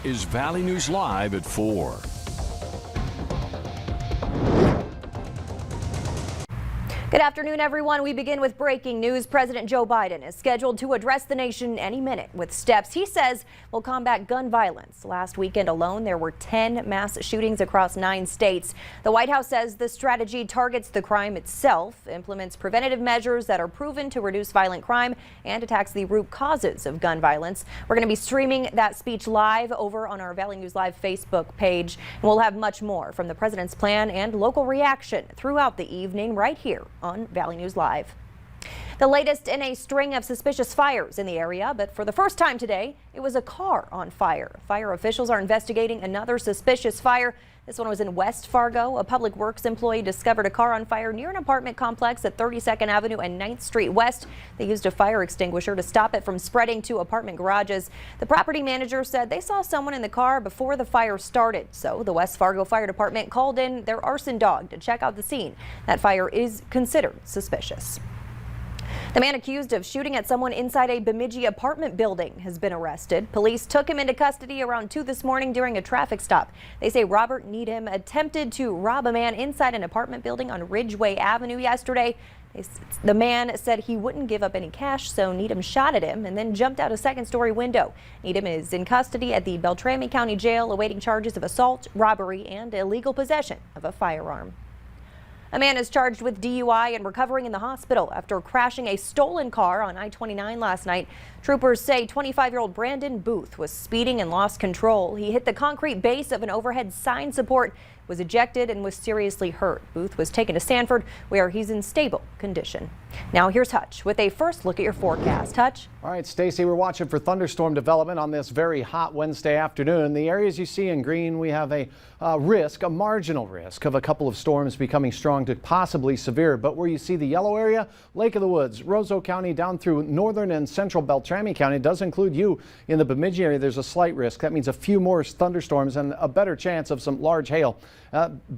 is Valley News Live at 4. Good afternoon, everyone. We begin with breaking news. President Joe Biden is scheduled to address the nation any minute with steps he says will combat gun violence. Last weekend alone, there were 10 mass shootings across 9 states. The White House says the strategy targets the crime itself, implements preventative measures that are proven to reduce violent crime, and attacks the root causes of gun violence. We're going to be streaming that speech live over on our Valley News Live Facebook page. And we'll have much more from the president's plan and local reaction throughout the evening right here on Valley News Live. The latest in a string of suspicious fires in the area, but for the first time today, it was a car on fire. Fire officials are investigating another suspicious fire. This one was in West Fargo. A public works employee discovered a car on fire near an apartment complex at 32nd Avenue and 9th Street West. They used a fire extinguisher to stop it from spreading to apartment garages. The property manager said they saw someone in the car before the fire started. So the West Fargo Fire Department called in their arson dog to check out the scene. That fire is considered suspicious. The man accused of shooting at someone inside a Bemidji apartment building has been arrested. Police took him into custody around 2 this morning during a traffic stop. They say Robert Needham attempted to rob a man inside an apartment building on Ridgeway Avenue yesterday. The man said he wouldn't give up any cash, so Needham shot at him and then jumped out a second-story window. Needham is in custody at the Beltrami County Jail awaiting charges of assault, robbery, and illegal possession of a firearm. A man is charged with DUI and recovering in the hospital after crashing a stolen car on I-29 last night. Troopers say 25-year-old Brandon Booth was speeding and lost control. He hit the concrete base of an overhead sign support, was ejected, and was seriously hurt. Booth was taken to Sanford, where he's in stable condition. Now here's Hutch with a first look at your forecast. Hutch? All right, Stacy, we're watching for thunderstorm development on this very hot Wednesday afternoon. The areas you see in green, we have a marginal risk of a couple of storms becoming strong to possibly severe. But where you see the yellow area, Lake of the Woods, Roseau County down through northern and central Beltrami County, does include you in the Bemidji area. There's a slight risk. That means a few more thunderstorms and a better chance of some large hail.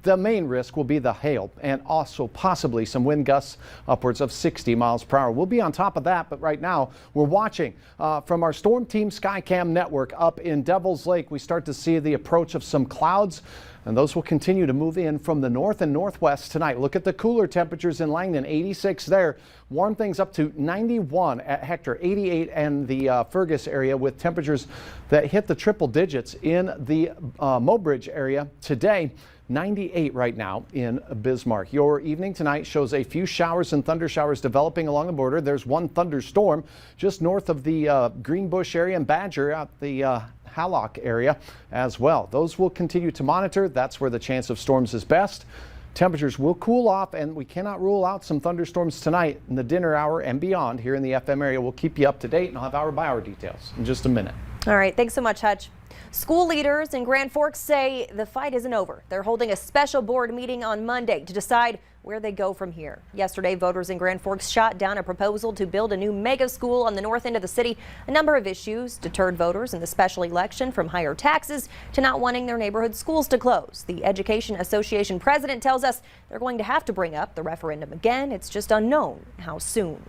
The main risk will be the hail and also possibly some wind gusts upwards of 60 miles per hour. We'll be on top of that, but right now we're watching from our Storm Team Skycam network up in Devil's Lake. We start to see the approach of some clouds, and those will continue to move in from the north and northwest tonight. Look at the cooler temperatures in Langdon, 86 there. Warm things up to 91 at Hector, 88 and the Fergus area, with temperatures that hit the triple digits in the Mobridge area today. 98 right now in Bismarck. Your evening tonight shows a few showers and thunder showers developing along the border. There's one thunderstorm just north of the Greenbush area and Badger at the Hallock area as well. Those will continue to monitor. That's where the chance of storms is best. Temperatures will cool off, and we cannot rule out some thunderstorms tonight in the dinner hour and beyond here in the FM area. We'll keep you up to date, and I'll have hour-by-hour details in just a minute. All right, thanks so much, Hutch. School leaders in Grand Forks say the fight isn't over. They're holding a special board meeting on Monday to decide where they go from here. Yesterday, voters in Grand Forks shot down a proposal to build a new mega school on the north end of the city. A number of issues deterred voters in the special election, from higher taxes to not wanting their neighborhood schools to close. The Education Association president tells us they're going to have to bring up the referendum again. It's just unknown how soon.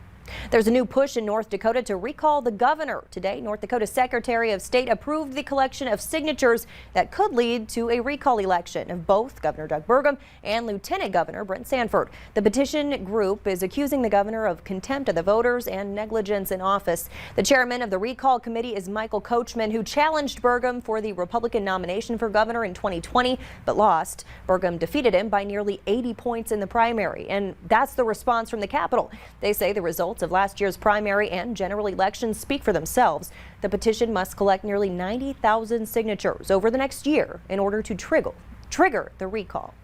There's a new push in North Dakota to recall the governor. Today, North Dakota Secretary of State approved the collection of signatures that could lead to a recall election of both Governor Doug Burgum and Lieutenant Governor Brent Sanford. The petition group is accusing the governor of contempt of the voters and negligence in office. The chairman of the recall committee is Michael Coachman, who challenged Burgum for the Republican nomination for governor in 2020, but lost. Burgum defeated him by nearly 80 points in the primary, and that's the response from the Capitol. They say the results of last year's primary and general elections speak for themselves. The petition must collect nearly 90,000 signatures over the next year in order to trigger the recall.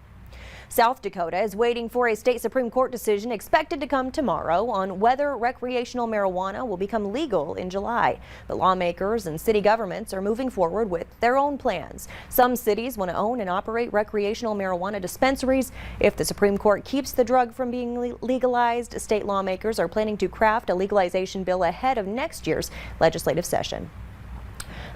South Dakota is waiting for a state Supreme Court decision expected to come tomorrow on whether recreational marijuana will become legal in July. But lawmakers and city governments are moving forward with their own plans. Some cities want to own and operate recreational marijuana dispensaries. If the Supreme Court keeps the drug from being legalized, state lawmakers are planning to craft a legalization bill ahead of next year's legislative session.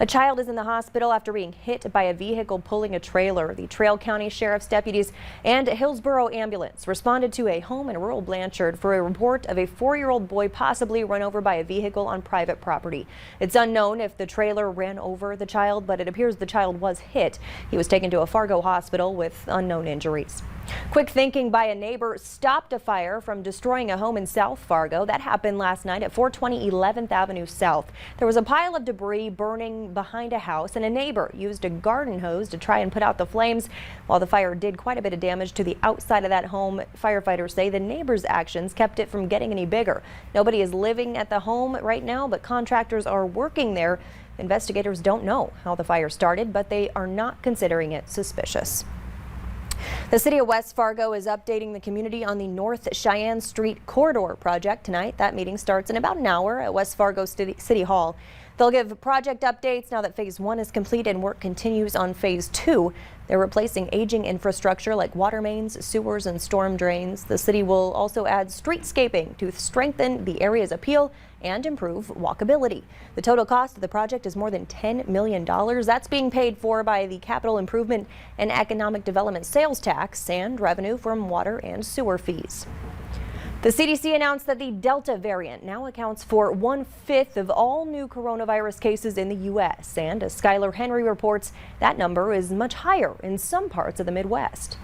A child is in the hospital after being hit by a vehicle pulling a trailer. The Trail County Sheriff's deputies and a Hillsborough ambulance responded to a home in rural Blanchard for a report of a 4-year-old boy possibly run over by a vehicle on private property. It's unknown if the trailer ran over the child, but it appears the child was hit. He was taken to a Fargo hospital with unknown injuries. Quick thinking by a neighbor stopped a fire from destroying a home in South Fargo. That happened last night at 420 11th Avenue South. There was a pile of debris burning behind a house, and a neighbor used a garden hose to try and put out the flames. While the fire did quite a bit of damage to the outside of that home, firefighters say the neighbor's actions kept it from getting any bigger. Nobody is living at the home right now, but contractors are working there. Investigators don't know how the fire started, but they are not considering it suspicious. The city of West Fargo is updating the community on the North Cheyenne Street Corridor project tonight. That meeting starts in about an hour at West Fargo City Hall. They'll give project updates now that phase 1 is complete and work continues on phase 2. They're replacing aging infrastructure like water mains, sewers, and storm drains. The city will also add streetscaping to strengthen the area's appeal and improve walkability. The total cost of the project is more than $10 million. That's being paid for by the Capital Improvement and Economic Development sales tax and revenue from water and sewer fees. The CDC announced that the Delta variant now accounts for 1/5 of all new coronavirus cases in the U.S. And as Skylar Henry reports, that number is much higher in some parts of the Midwest.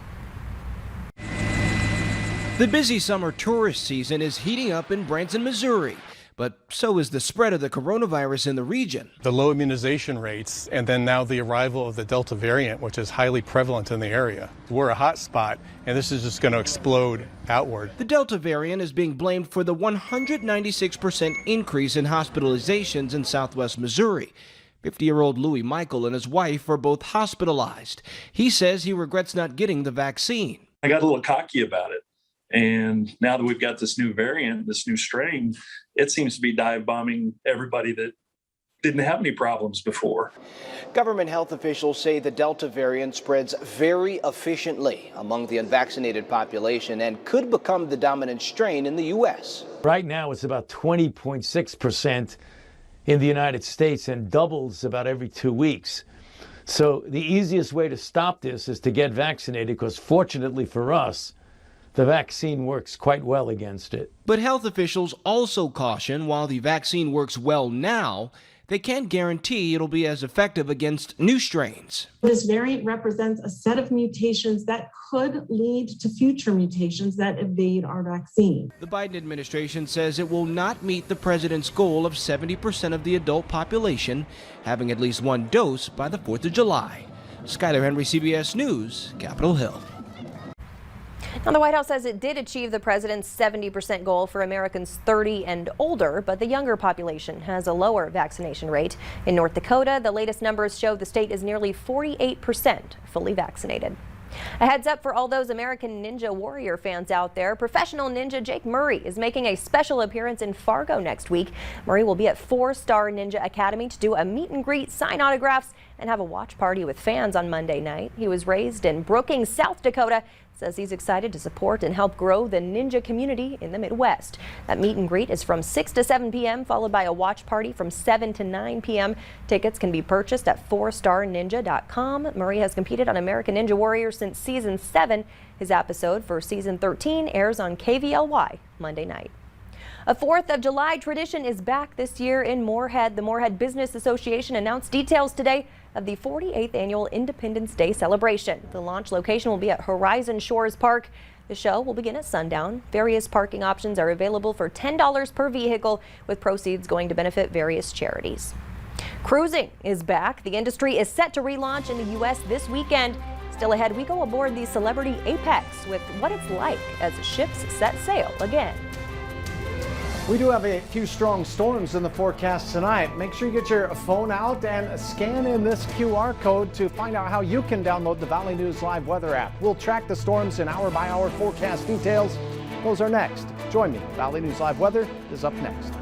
The busy summer tourist season is heating up in Branson, Missouri. But so is the spread of the coronavirus in the region. The low immunization rates and then now the arrival of the Delta variant, which is highly prevalent in the area. We're a hot spot, and this is just going to explode outward. The Delta variant is being blamed for the 196% increase in hospitalizations in southwest Missouri. 50-year-old Louis Michael and his wife are both hospitalized. He says he regrets not getting the vaccine. I got a little cocky about it. And now that we've got this new variant, this new strain, it seems to be dive bombing everybody that didn't have any problems before. Government health officials say the Delta variant spreads very efficiently among the unvaccinated population and could become the dominant strain in the U.S. Right now, it's about 20.6% in the United States and doubles about every 2 weeks. So the easiest way to stop this is to get vaccinated, because fortunately for us, the vaccine works quite well against it. But health officials also caution while the vaccine works well now, they can't guarantee it'll be as effective against new strains. This variant represents a set of mutations that could lead to future mutations that evade our vaccine. The Biden administration says it will not meet the president's goal of 70% of the adult population having at least one dose by the 4th of July. Skylar Henry, CBS News, Capitol Hill. Now, the White House says it did achieve the president's 70% goal for Americans 30 and older, but the younger population has a lower vaccination rate. In North Dakota, the latest numbers show the state is nearly 48% fully vaccinated. A heads up for all those American Ninja Warrior fans out there. Professional ninja Jake Murray is making a special appearance in Fargo next week. Murray will be at 4-Star Ninja Academy to do a meet and greet, sign autographs, and have a watch party with fans on Monday night. He was raised in Brookings, South Dakota. Says he's excited to support and help grow the ninja community in the Midwest. That meet and greet is from 6 to 7 p.m., followed by a watch party from 7 to 9 p.m. Tickets can be purchased at 4starninja.com. Murray has competed on American Ninja Warrior since season 7. His episode for season 13 airs on KVLY Monday night. A 4th of July tradition is back this year in Moorhead. The Moorhead Business Association announced details today of the 48th annual Independence Day celebration. The launch location will be at Horizon Shores Park. The show will begin at sundown. Various parking options are available for $10 per vehicle, with proceeds going to benefit various charities. Cruising is back. The industry is set to relaunch in the U.S. this weekend. Still ahead, we go aboard the Celebrity Apex with what it's like as ships set sail again. We do have a few strong storms in the forecast tonight. Make sure you get your phone out and scan in this QR code to find out how you can download the Valley News Live weather app. We'll track the storms in hour-by-hour forecast details. Those are next. Join me. Valley News Live weather is up next.